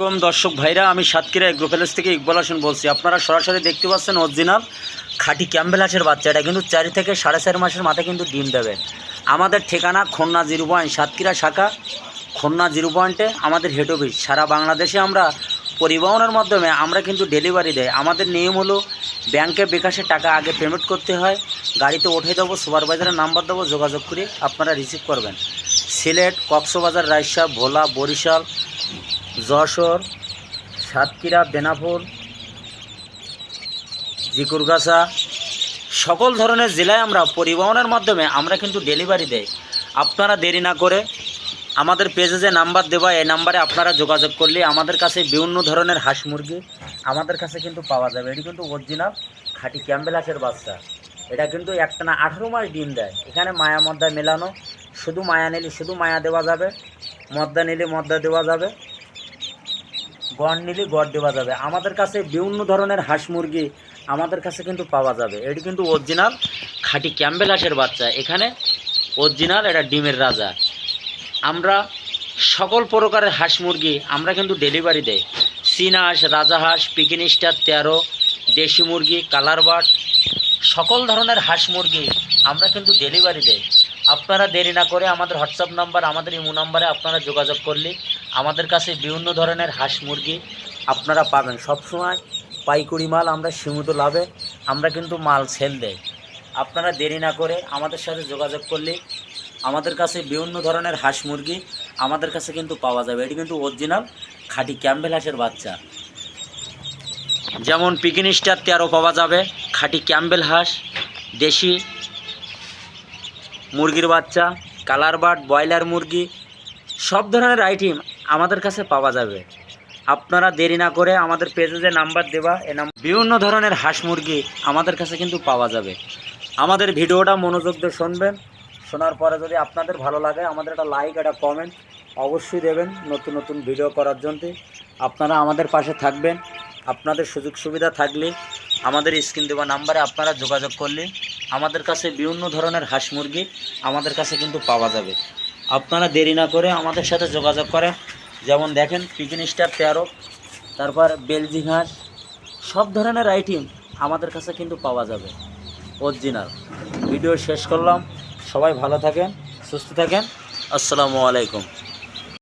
কম দর্শক ভাইরা, আমি সাতক্ষীরা এগ্রো প্যালেস থেকে ইকবাল হোসেন বলছি। আপনারা সরাসরি দেখতে পাচ্ছেন অরিজিনাল খাঁটি ক্যাম্বেল হাঁসের বাচ্চা। এটা কিন্তু 4 থেকে 4.5 মাসের মাথায় কিন্তু ডিম দেবে। আমাদের ঠিকানা খুলনা 0 পয়েন্ট, সাতক্ষীরা শাখা খুলনা 0 পয়েন্টে আমাদের হেড অফিস। সারা বাংলাদেশে আমরা পরিবহনের মাধ্যমে আমরা কিন্তু ডেলিভারি দেয়। আমাদের নিয়ম হলো ব্যাংকে বিকাশে টাকা আগে পেমেন্ট করতে হয়, গাড়িতে উঠে দেবো, সুপারভাইজারের নাম্বার দেবো, যোগাযোগ করে আপনারা রিসিভ করবেন। সিলেট, কক্সবাজার, রাজশাহী, ভোলা, বরিশাল, যশোর, সাতক্ষীরা, বেনাপোল, জিকুরগাছা সকল ধরনের জেলায় আমরা পরিবহনের মাধ্যমে আমরা কিন্তু ডেলিভারি দেই। আপনারা দেরি না করে আমাদের পেজে যে নাম্বার দেওয়া, এই নাম্বারে আপনারা যোগাযোগ করলে আমাদের কাছে বিভিন্ন ধরনের হাঁস মুরগি আমাদের কাছে কিন্তু পাওয়া যাবে। এটি কিন্তু অরিজিনাল খাঁটি ক্যাম্বেল হাঁসের বাচ্চা। এটা কিন্তু একটানা 18 মাস ডিম দেয়। এখানে মায়া মদ্দা মেলানো, শুধু মায়া নিলে শুধু মায়া দেওয়া যাবে, মদ্দা নিলে মদ্দা দেওয়া যাবে, গড় নিলে গড় দেওয়া যাবে। আমাদের কাছে বিভিন্ন ধরনের হাঁস মুরগি আমাদের কাছে কিন্তু পাওয়া যাবে। এটি কিন্তু অরিজিনাল খাঁটি ক্যাম্বেল হাঁসের বাচ্চা। এখানে অরিজিনাল এটা ডিমের রাজা। আমরা সকল প্রকারের হাঁস মুরগি আমরা কিন্তু ডেলিভারি দেই। চীনা হাঁস, রাজাহাঁস, পিকিন স্টার 13, দেশি মুরগি, কালার বার্ড সকল ধরনের হাঁস মুরগি আমরা কিন্তু ডেলিভারি দেই। আপনারা দেরি না করে আমাদের হোয়াটসঅ্যাপ নাম্বার, আমাদের ইমো নাম্বারে আপনারা যোগাযোগ করলে আমাদের কাছে বিভিন্ন ধরনের হাঁস মুরগি আপনারা পাবেন। সবসময় পাইকারি মাল আমরা সীমিত লাভে আমরা কিন্তু মাল সেল দেই। আপনারা দেরি না করে আমাদের সাথে যোগাযোগ করলে আমাদের কাছে বিভিন্ন ধরনের হাঁস মুরগি আমাদের কাছে কিন্তু পাওয়া যাবে। এটি কিন্তু অরিজিনাল খাঁটি ক্যাম্বেল হাঁসের বাচ্চা। যেমন পিকিন স্টার 13 পাওয়া যাবে, খাঁটি ক্যাম্বেল হাঁস, দেশি মুরগির বাচ্চা, কালার বার্ড, ব্রয়লার মুরগি সব ধরনের আইটেম আমাদের কাছে পাওয়া যাবে। আপনারা দেরি না করে আমাদের পেজে যে নাম্বার দেওয়া, এই বিভিন্ন ধরনের হাঁস মুরগি আমাদের কাছে কিন্তু পাওয়া যাবে। আমাদের ভিডিওটা মনোযোগ দিয়ে শুনবেন। শোনার পরে যদি আপনাদের ভালো লাগে আমাদের একটা লাইক, একটা কমেন্ট অবশ্যই দেবেন। নতুন নতুন ভিডিও করার জন্য আপনারা আমাদের পাশে থাকবেন। আপনাদের সুযোগ সুবিধা থাকলে আমাদের স্ক্রিন দেওয়া নাম্বারে আপনারা যোগাযোগ করলে আমাদের কাছে বিভিন্ন ধরনের হাঁস মুরগি আমাদের কাছে কিন্তু পাওয়া যাবে। আপনারা দেরি না করে আমাদের সাথে যোগাযোগ করেন। যেমন দেখেন পিকিন স্টার 13, তারপর বেলজিং হাঁস সব ধরনের আইটেম আমাদের কাছে কিন্তু পাওয়া যাবে অরিজিনাল। ভিডিও শেষ করলাম। সবাই ভালো থাকেন, সুস্থ থাকেন। আসসালামু আলাইকুম।